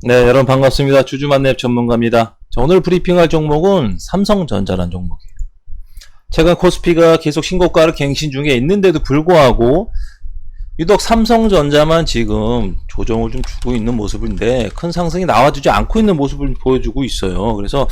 네, 여러분 반갑습니다. 주주만렙 전문가입니다. 자, 오늘 브리핑할 종목은 삼성전자라는 종목이에요. 최근 코스피가 계속 신고가를 갱신 중에 있는데도 불구하고 유독 삼성전자만 지금 조정을 좀 주고 있는 모습인데 큰 상승이 나와주지 않고 있는 모습을 보여주고 있어요. 그래서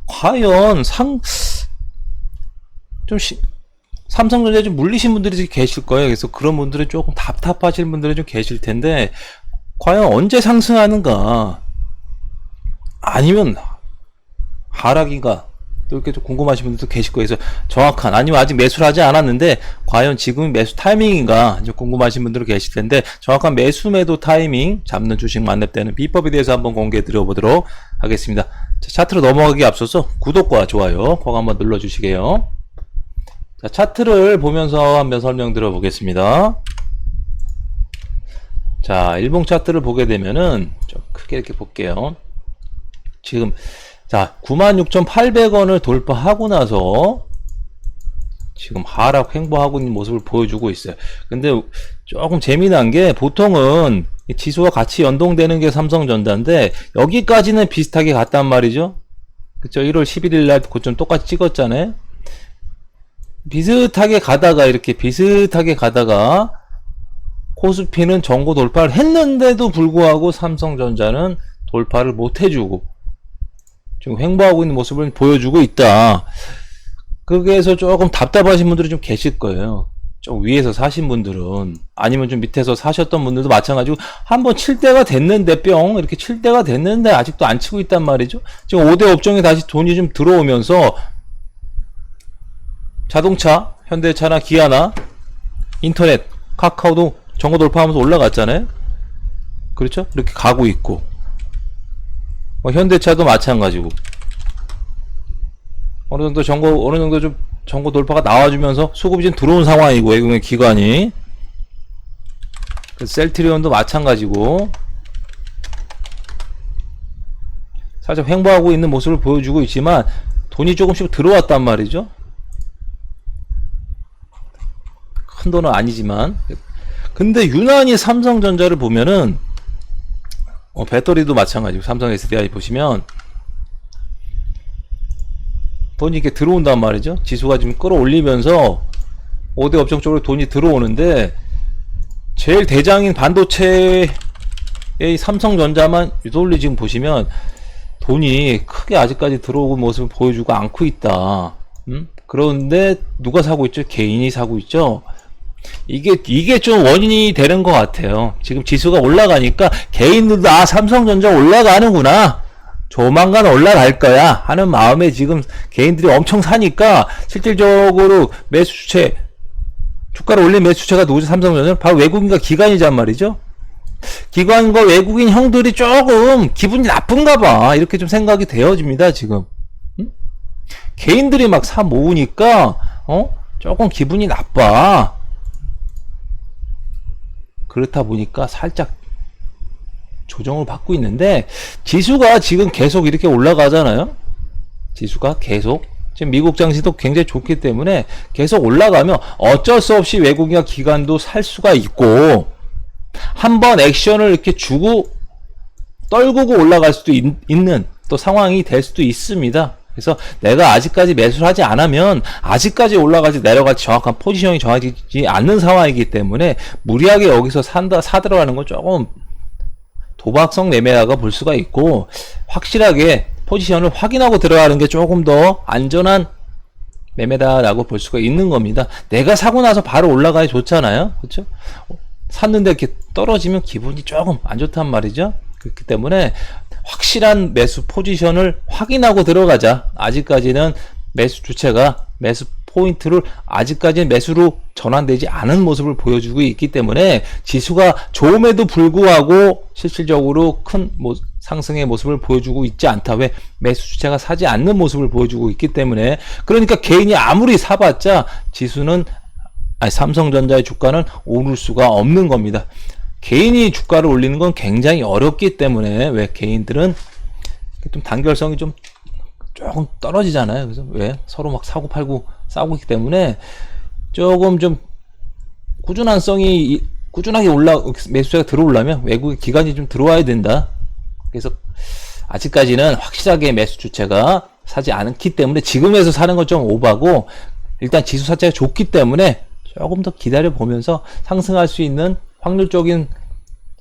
과연 삼성전자에 좀 물리신 분들이 계실 거예요. 그래서 그런 분들은 조금 답답하실 분들이 좀 계실 텐데 과연 언제 상승하는가 아니면 하락인가 또 이렇게 좀 궁금하신 분들도 계실 거예요. 그래서 정확한 아니면 아직 매수를 하지 않았는데 과연 지금이 매수 타이밍인가 좀 궁금하신 분들도 계실 텐데 정확한 매수 매도 타이밍 잡는 주식 만렙되는 비법에 대해서 한번 공개해 드려보도록 하겠습니다. 자, 차트로 넘어가기 앞서서 구독과 좋아요 꼭 한번 눌러주시게요. 자, 차트를 보면서 한번 설명드려 보겠습니다. 자, 일봉 차트를 보게 되면은 좀 크게 이렇게 볼게요. 지금 자 96,800원을 돌파하고 나서 지금 하락 횡보하고 있는 모습을 보여주고 있어요. 근데 조금 재미난 게 보통은 지수와 같이 연동되는 게 삼성전자인데 여기까지는 비슷하게 갔단 말이죠. 그쵸? 1월 11일 날 고점 똑같이 찍었잖아요. 비슷하게 가다가 이렇게 비슷하게 가다가 코스피는 전고 돌파를 했는데도 불구하고 삼성전자는 돌파를 못 해주고 지금 횡보하고 있는 모습을 보여주고 있다. 그래서 조금 답답하신 분들이 좀 계실 거예요. 좀 위에서 사신 분들은 아니면 좀 밑에서 사셨던 분들도 마찬가지고 한번 칠 때가 됐는데 뿅 이렇게 칠 때가 됐는데 아직도 안 치고 있단 말이죠. 지금 5대 업종에 다시 돈이 좀 들어오면서 자동차, 현대차나 기아나 인터넷, 카카오도 전고 돌파하면서 올라갔잖아요. 그렇죠? 이렇게 가고 있고 현대차도 마찬가지고 어느 정도 좀 전고 돌파가 나와주면서 수급이 좀 들어온 상황이고 외국인 기관이 셀트리온도 마찬가지고 살짝 횡보하고 있는 모습을 보여주고 있지만 돈이 조금씩 들어왔단 말이죠. 큰 돈은 아니지만 근데 유난히 삼성전자를 보면은 배터리도 마찬가지고 삼성 SDI 보시면 돈이 이렇게 들어온단 말이죠. 지수가 지금 끌어올리면서 5대 업종 쪽으로 돈이 들어오는데 제일 대장인 반도체의 삼성전자만 유돌리 지금 보시면 돈이 크게 아직까지 들어오는 모습을 보여주고 않고 있다. 그런데 누가 사고 있죠? 개인이 사고 있죠. 이게 좀 원인이 되는 것 같아요. 지금 지수가 올라가니까 개인들도 삼성전자 올라가는구나 조만간 올라갈 거야 하는 마음에 지금 개인들이 엄청 사니까 실질적으로 매수 주체 주가를 올린 매수 주체가 누구죠? 삼성전자 바로 외국인과 기관이란 말이죠. 기관과 외국인 형들이 조금 기분이 나쁜가 봐 이렇게 좀 생각이 되어집니다. 지금 개인들이 막 사 모으니까 조금 기분이 나빠. 그렇다 보니까 살짝 조정을 받고 있는데 지수가 지금 계속 이렇게 올라가잖아요. 지수가 계속 지금 미국 장시도 굉장히 좋기 때문에 계속 올라가면 어쩔 수 없이 외국인과 기관도 살 수가 있고 한번 액션을 이렇게 주고 떨구고 올라갈 수도 있는 또 상황이 될 수도 있습니다. 그래서 내가 아직까지 매수를 하지 않으면 아직까지 올라가지 내려갈지 정확한 포지션이 정해지지 않는 상황이기 때문에 무리하게 여기서 사들어가는 건 조금 도박성 매매라고 볼 수가 있고 확실하게 포지션을 확인하고 들어가는 게 조금 더 안전한 매매다라고 볼 수가 있는 겁니다. 내가 사고 나서 바로 올라가야 좋잖아요. 그렇죠? 샀는데 이렇게 떨어지면 기분이 조금 안 좋단 말이죠. 그렇기 때문에 확실한 매수 포지션을 확인하고 들어가자. 아직까지는 매수 주체가 매수 포인트를 아직까지는 매수로 전환되지 않은 모습을 보여주고 있기 때문에 지수가 좋음에도 불구하고 실질적으로 큰 상승의 모습을 보여주고 있지 않다. 왜? 매수 주체가 사지 않는 모습을 보여주고 있기 때문에 그러니까 개인이 아무리 사봤자 지수는 삼성전자의 주가는 오를 수가 없는 겁니다. 개인이 주가를 올리는 건 굉장히 어렵기 때문에 왜 개인들은 좀 단결성이 좀 조금 떨어지잖아요. 그래서 왜 서로 막 사고 팔고 싸우고 있기 때문에 조금 좀 꾸준하게 매수세가 들어오려면 외국의 기관이 좀 들어와야 된다. 그래서 아직까지는 확실하게 매수 주체가 사지 않기 때문에 지금에서 사는 건 좀 오바고, 일단 지수 자체가 좋기 때문에 조금 더 기다려 보면서 상승할 수 있는 확률적인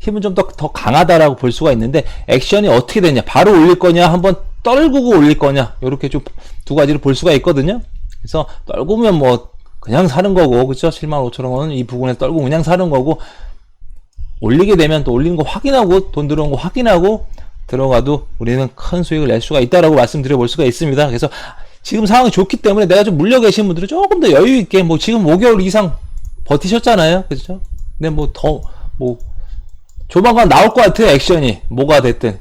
힘은 좀 더 강하다라고 볼 수가 있는데, 액션이 어떻게 되냐, 바로 올릴 거냐, 한번 떨구고 올릴 거냐, 이렇게 좀 두 가지를 볼 수가 있거든요. 그래서 떨구면 뭐 그냥 사는 거고, 그쵸? 75,000원 이 부분에서 떨고 그냥 사는 거고, 올리게 되면 또 올리는 거 확인하고 돈 들어온 거 확인하고 들어가도 우리는 큰 수익을 낼 수가 있다라고 말씀드려 볼 수가 있습니다. 그래서 지금 상황이 좋기 때문에 내가 좀 물려 계신 분들은 조금 더 여유 있게, 뭐 지금 5개월 이상 버티셨잖아요, 그렇죠? 근데 뭐 더 뭐 조만간 나올 것 같아요, 액션이 뭐가 됐든.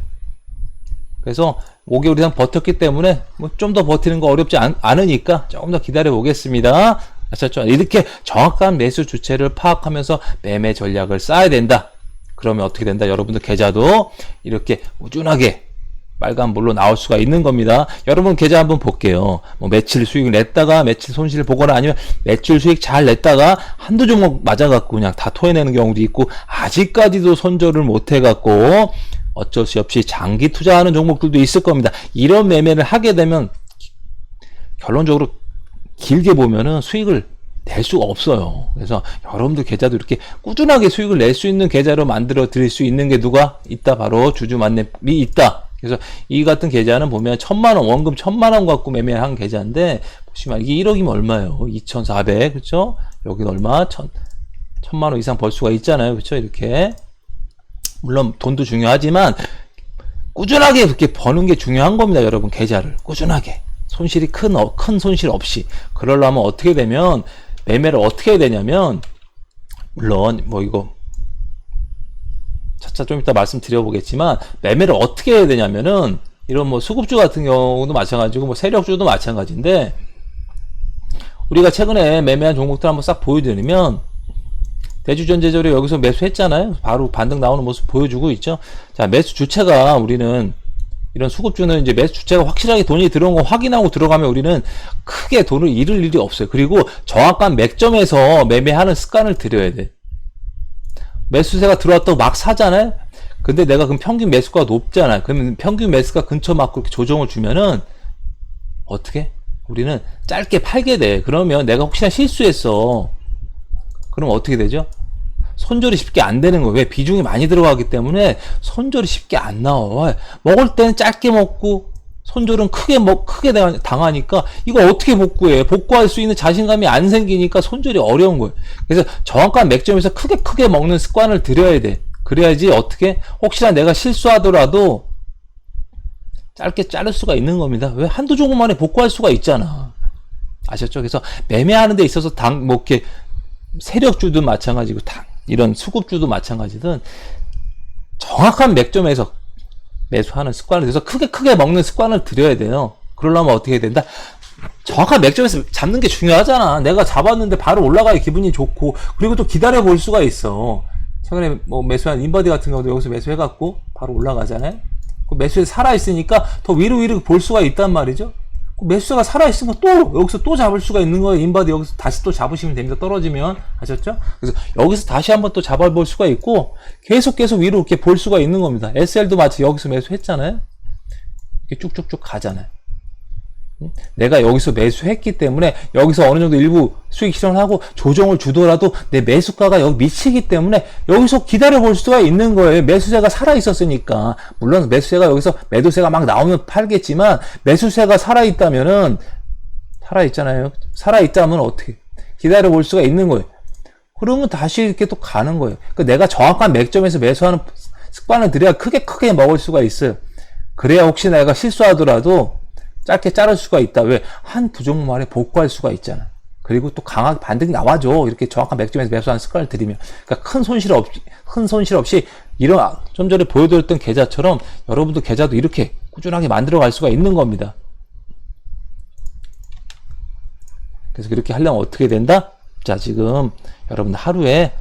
그래서 5개월 이상 버텼기 때문에 뭐 좀 더 버티는 거 어렵지 않으니까 조금 더 기다려 보겠습니다. 아셨죠? 이렇게 정확한 매수 주체를 파악하면서 매매 전략을 쌓아야 된다. 그러면 어떻게 된다? 여러분들 계좌도 이렇게 꾸준하게 빨간불로 나올 수가 있는 겁니다. 여러분 계좌 한번 볼게요. 뭐 며칠 수익을 냈다가 며칠 손실을 보거나, 아니면 매출 수익 잘 냈다가 한두 종목 맞아갖고 그냥 다 토해내는 경우도 있고, 아직까지도 손절을 못 해갖고 어쩔 수 없이 장기 투자하는 종목들도 있을 겁니다. 이런 매매를 하게 되면 결론적으로 길게 보면은 수익을 낼 수가 없어요. 그래서 여러분들 계좌도 이렇게 꾸준하게 수익을 낼 수 있는 계좌로 만들어 드릴 수 있는 게 누가 있다? 바로 주주 만렙이 있다. 그래서 이 같은 계좌는 보면 1000만원, 원금 1000만원 갖고 매매한 계좌인데, 보시면 이게 1억이면 얼마예요? 2400, 그쵸? 여기는 얼마? 1000만원 이상 벌 수가 있잖아요. 그쵸? 이렇게. 물론 돈도 중요하지만 꾸준하게 그렇게 버는 게 중요한 겁니다. 여러분, 계좌를 꾸준하게. 손실이 큰 손실 없이. 그러려면 어떻게 되면, 매매를 어떻게 해야 되냐면, 물론 뭐 이거 차차 좀 이따 말씀드려보겠지만, 매매를 어떻게 해야 되냐면은, 이런 뭐 수급주 같은 경우도 마찬가지고 뭐 세력주도 마찬가지인데, 우리가 최근에 매매한 종목들 한번 싹 보여드리면, 대주전자재료 여기서 매수했잖아요. 바로 반등 나오는 모습 보여주고 있죠. 자, 매수 주체가, 우리는 이런 수급주는 이제 매수 주체가 확실하게 돈이 들어온 거 확인하고 들어가면 우리는 크게 돈을 잃을 일이 없어요. 그리고 정확한 맥점에서 매매하는 습관을 들여야 돼. 매수세가 들어왔다고 막 사잖아요. 근데 내가 그럼 평균 매수가 높잖아요. 그러면 평균 매수가 근처 맞고 이렇게 조정을 주면은 어떻게? 우리는 짧게 팔게 돼. 그러면 내가 혹시나 실수했어. 그럼 어떻게 되죠? 손절이 쉽게 안 되는 거예요. 왜? 비중이 많이 들어가기 때문에 손절이 쉽게 안 나와. 먹을 때는 짧게 먹고 손절은 크게 당하니까 이거 어떻게 복구해? 복구할 수 있는 자신감이 안 생기니까 손절이 어려운 거예요. 그래서 정확한 맥점에서 크게 먹는 습관을 들여야 돼. 그래야지 어떻게? 혹시나 내가 실수하더라도 짧게 자를 수가 있는 겁니다. 왜? 한두 종목 만에 복구할 수가 있잖아. 아셨죠? 그래서 매매하는 데 있어서 뭐 이렇게 세력주도 마찬가지고 이런 수급주도 마찬가지든 정확한 맥점에서 매수하는 습관을 들여서 크게 먹는 습관을 들여야 돼요. 그러려면 어떻게 해야 된다? 정확한 맥점에서 잡는 게 중요하잖아. 내가 잡았는데 바로 올라가야 기분이 좋고, 그리고 또 기다려 볼 수가 있어. 최근에 뭐 매수한 인버디 같은 경우도 여기서 매수해갖고 바로 올라가잖아요. 그 매수에 살아있으니까 더 위로 볼 수가 있단 말이죠. 그 매수세가 살아있으면 또 여기서 또 잡을 수가 있는 거예요. 인바디 여기서 다시 또 잡으시면 됩니다. 떨어지면. 아셨죠? 그래서 여기서 다시 한번 또 잡아볼 수가 있고, 계속 위로 이렇게 볼 수가 있는 겁니다. SL도 마치 여기서 매수했잖아요. 이렇게 쭉쭉쭉 가잖아요. 내가 여기서 매수했기 때문에 여기서 어느 정도 일부 수익 실현하고 조정을 주더라도 내 매수가가 여기 미치기 때문에 여기서 기다려 볼 수가 있는 거예요. 매수세가 살아 있었으니까. 물론 매수세가 여기서 매도세가 막 나오면 팔겠지만, 매수세가 살아 있다면은 살아 있다면 어떻게 기다려 볼 수가 있는 거예요. 그러면 다시 이렇게 또 가는 거예요. 그러니까 내가 정확한 맥점에서 매수하는 습관을 들여야 크게 먹을 수가 있어요. 그래야 혹시 내가 실수하더라도 짧게 자를 수가 있다. 왜? 한두 종목 만에 복구할 수가 있잖아. 그리고 또 강하게 반등이 나와줘. 이렇게 정확한 맥점에서 매수하는 습관을 들이면. 그러니까 큰 손실 없이 이런 좀 전에 보여드렸던 계좌처럼 여러분도 계좌도 이렇게 꾸준하게 만들어 갈 수가 있는 겁니다. 그래서 그렇게 하려면 어떻게 된다? 자, 지금 여러분들 하루에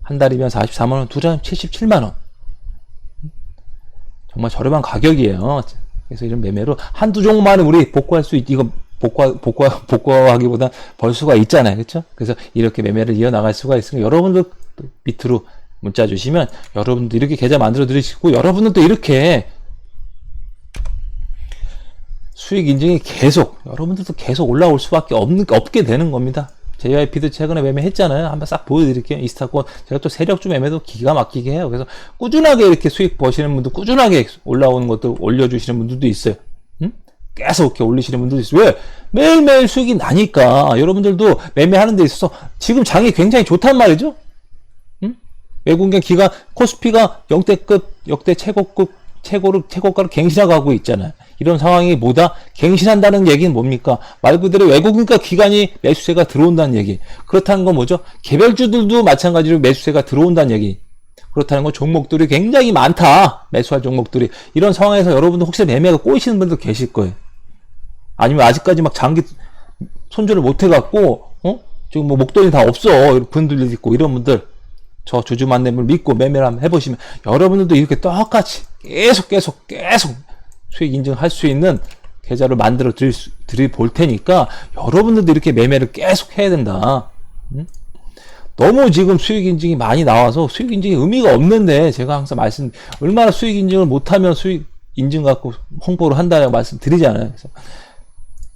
한 달이면 44만원, 두 달이면 77만원. 정말 저렴한 가격이에요. 그래서 이런 매매로 한두 종목만은 우리 복구할 수 이거 복구하기보다 벌 수가 있잖아요. 그렇죠? 그래서 이렇게 매매를 이어나갈 수가 있으니까 여러분들 밑으로 문자 주시면 여러분도 이렇게 계좌 만들어 드리시고, 여러분들도 이렇게 수익 인증이 계속, 여러분들도 계속 올라올 수밖에 없게 되는 겁니다. JYP도 최근에 매매했잖아요. 한번 싹 보여드릴게요. 이스타코 제가 또 세력주 매매도 기가 막히게 해요. 그래서 꾸준하게 이렇게 수익 버시는 분들, 꾸준하게 올라오는 것도 올려주시는 분들도 있어요. 계속 이렇게 올리시는 분들도 있어요. 왜? 매일매일 수익이 나니까 여러분들도 매매하는 데 있어서 지금 장이 굉장히 좋단 말이죠. 외국인 기관 코스피가 역대급, 역대 최고가를 갱신하고 있잖아요. 이런 상황이 뭐다? 갱신한다는 얘기는 뭡니까? 말 그대로 외국인과 기관이 매수세가 들어온다는 얘기. 그렇다는 건 뭐죠? 개별주들도 마찬가지로 매수세가 들어온다는 얘기. 그렇다는 건 종목들이 굉장히 많다. 매수할 종목들이. 이런 상황에서 여러분들 혹시 매매가 꼬이시는 분들도 계실 거예요. 아니면 아직까지 막 장기 손절을 못 해갖고, 지금 뭐 목돈이 다 없어. 이런 분들도 있고, 이런 분들. 저 주주만남을 믿고 매매를 한번 해보시면 여러분들도 이렇게 똑같이 계속 수익 인증할 수 있는 계좌를 만들어 볼 테니까 여러분들도 이렇게 매매를 계속 해야 된다. 너무 지금 수익 인증이 많이 나와서 수익 인증이 의미가 없는데, 제가 항상 얼마나 수익 인증을 못하면 수익 인증 갖고 홍보를 한다고 말씀드리잖아요.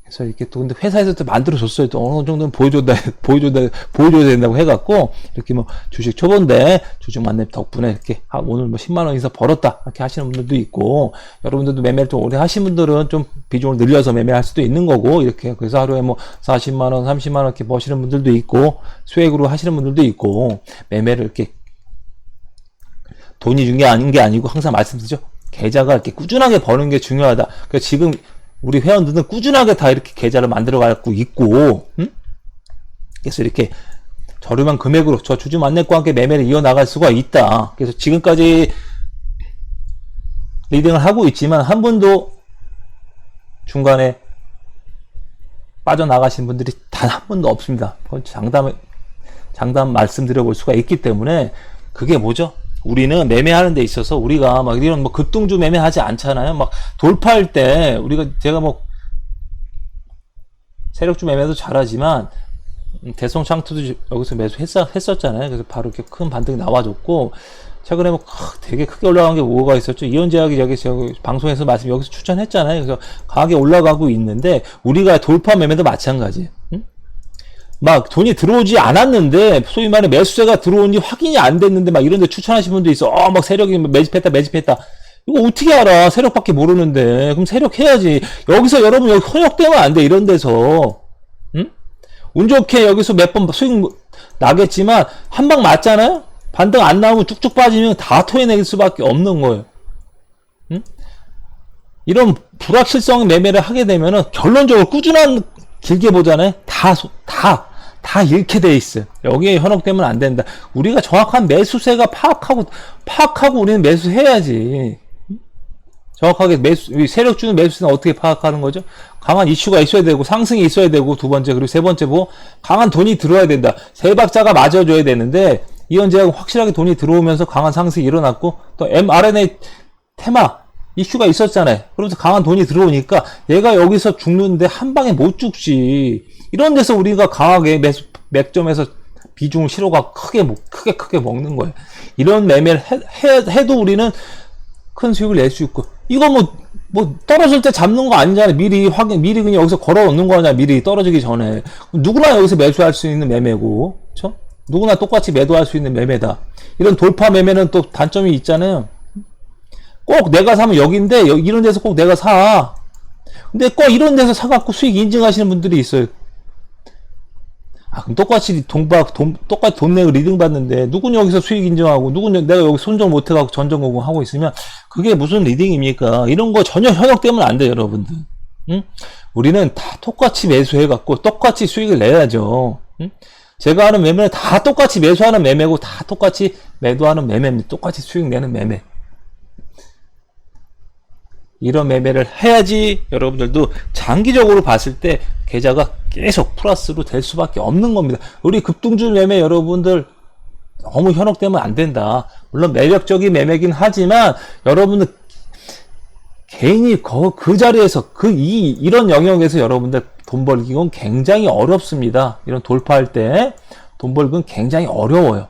그래서 이렇게 또 근데 회사에서 또 만들어줬어요. 또 어느 정도는 보여줘야 된다고 해갖고, 이렇게 뭐 주식 초보인데 주식 만남 덕분에 이렇게 오늘 뭐 10만원 이상 벌었다. 이렇게 하시는 분들도 있고, 여러분들도 매매를 좀 오래 하신 분들은 좀 비중을 늘려서 매매할 수도 있는 거고, 이렇게. 그래서 하루에 뭐 40만원, 30만원 이렇게 버시는 분들도 있고, 수액으로 하시는 분들도 있고, 매매를 이렇게 돈이 중요한 게 아니고 항상 말씀드리죠. 계좌가 이렇게 꾸준하게 버는 게 중요하다. 그래서 지금 우리 회원들은 꾸준하게 다 이렇게 계좌를 만들어 갖고 있고, 그래서 이렇게 저렴한 금액으로 저 주주 만렙과 함께 매매를 이어나갈 수가 있다. 그래서 지금까지 리딩을 하고 있지만 한 분도 중간에 빠져나가신 분들이 단 한 분도 없습니다. 장담 말씀드려 볼 수가 있기 때문에, 그게 뭐죠? 우리는 매매하는 데 있어서 우리가 막 이런 뭐 급등주 매매하지 않잖아요. 막 돌파할 때 제가 뭐 세력주 매매도 잘하지만 대성창투도 여기서 매수했었잖아요. 그래서 바로 이렇게 큰 반등이 나와줬고, 최근에 뭐 되게 크게 올라간 게 뭐가 있었죠? 이현제약이 여기서 방송에서 여기서 추천했잖아요. 그래서 강하게 올라가고 있는데, 우리가 돌파 매매도 마찬가지예요. 막 돈이 들어오지 않았는데, 소위 말해 매수세가 들어온지 확인이 안 됐는데 막 이런 데 추천하시는 분도 있어. 막 세력이 매집했다. 이거 어떻게 알아? 세력밖에 모르는데. 그럼 세력 해야지. 여기서 여러분 여기 현역되면 안 돼. 이런 데서. 운 좋게 여기서 몇 번 수익 나겠지만 한 방 맞잖아요? 반등 안 나오면 쭉쭉 빠지면 다 토해낼 수밖에 없는 거예요. 이런 불확실성 매매를 하게 되면은 결론적으로 꾸준한 길게 보잖아요. 다 잃게 돼 있어요. 여기에 현혹되면 안 된다. 우리가 정확한 매수세가 파악하고 우리는 매수해야지. 정확하게 세력주는 매수세는 어떻게 파악하는 거죠? 강한 이슈가 있어야 되고, 상승이 있어야 되고, 두 번째, 그리고 세 번째 강한 돈이 들어와야 된다. 세 박자가 맞아줘야 되는데, 이현제약은 확실하게 돈이 들어오면서 강한 상승이 일어났고, 또 mRNA 테마 이슈가 있었잖아요. 그러면서 강한 돈이 들어오니까 얘가 여기서 죽는데 한 방에 못 죽지. 이런 데서 우리가 강하게 맥점에서 비중을 실어가 크게 먹는 거예요. 이런 매매를 해도 우리는 큰 수익을 낼 수 있고, 이거 뭐 떨어질 때 잡는 거 아니잖아요. 미리 그냥 여기서 걸어 놓는 거냐, 미리 떨어지기 전에. 누구나 여기서 매수할 수 있는 매매고, 그쵸? 누구나 똑같이 매도할 수 있는 매매다. 이런 돌파 매매는 또 단점이 있잖아요. 꼭 내가 사면 여기인데, 이런 데서 꼭 내가 사. 근데 꼭 이런 데서 사갖고 수익 인증하시는 분들이 있어요. 그럼 똑같이 돈 내고 리딩 받는데, 누군 여기서 수익 인증하고, 내가 여기 손절 못 해갖고 전전공공 하고 있으면, 그게 무슨 리딩입니까? 이런 거 전혀 현혹되면 안 돼요, 여러분들. 우리는 다 똑같이 매수해갖고, 똑같이 수익을 내야죠. 제가 하는 매매는 다 똑같이 매수하는 매매고, 다 똑같이 매도하는 매매입니다. 똑같이 수익 내는 매매. 이런 매매를 해야지 여러분들도 장기적으로 봤을 때 계좌가 계속 플러스로 될 수밖에 없는 겁니다. 우리 급등주 매매 여러분들 너무 현혹되면 안 된다. 물론 매력적인 매매긴 하지만 여러분들 개인이 그 자리에서 이런 영역에서 여러분들 돈 벌기는 굉장히 어렵습니다. 이런 돌파할 때 돈 벌기는 굉장히 어려워요.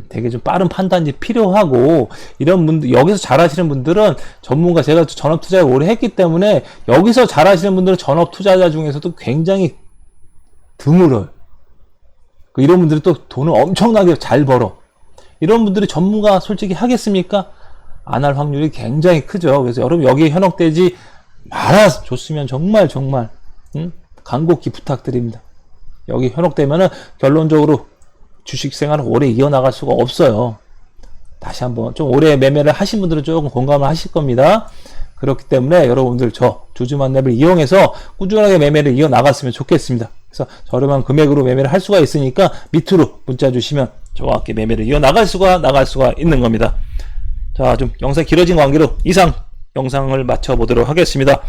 되게 좀 빠른 판단이 필요하고, 이런 분들, 여기서 잘하시는 분들은 전문가, 제가 전업 투자를 오래 했기 때문에, 여기서 잘하시는 분들은 전업 투자자 중에서도 굉장히 드물어요. 이런 분들이 또 돈을 엄청나게 잘 벌어. 이런 분들이 전문가 솔직히 하겠습니까? 안 할 확률이 굉장히 크죠. 그래서 여러분 여기에 현혹되지 말아줬으면 정말 간곡히 부탁드립니다. 여기 현혹되면은 결론적으로 주식 생활을 오래 이어나갈 수가 없어요. 다시 한번 좀 오래 매매를 하신 분들은 조금 공감을 하실 겁니다. 그렇기 때문에 여러분들 저 주주만렙을 이용해서 꾸준하게 매매를 이어나갔으면 좋겠습니다. 그래서 저렴한 금액으로 매매를 할 수가 있으니까 밑으로 문자 주시면 저와 함께 매매를 이어나갈 수가 있는 겁니다. 자, 좀 영상이 길어진 관계로 이상 영상을 마쳐보도록 하겠습니다.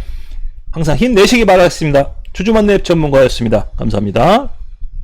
항상 힘내시기 바라겠습니다. 주주만렙 전문가였습니다. 감사합니다.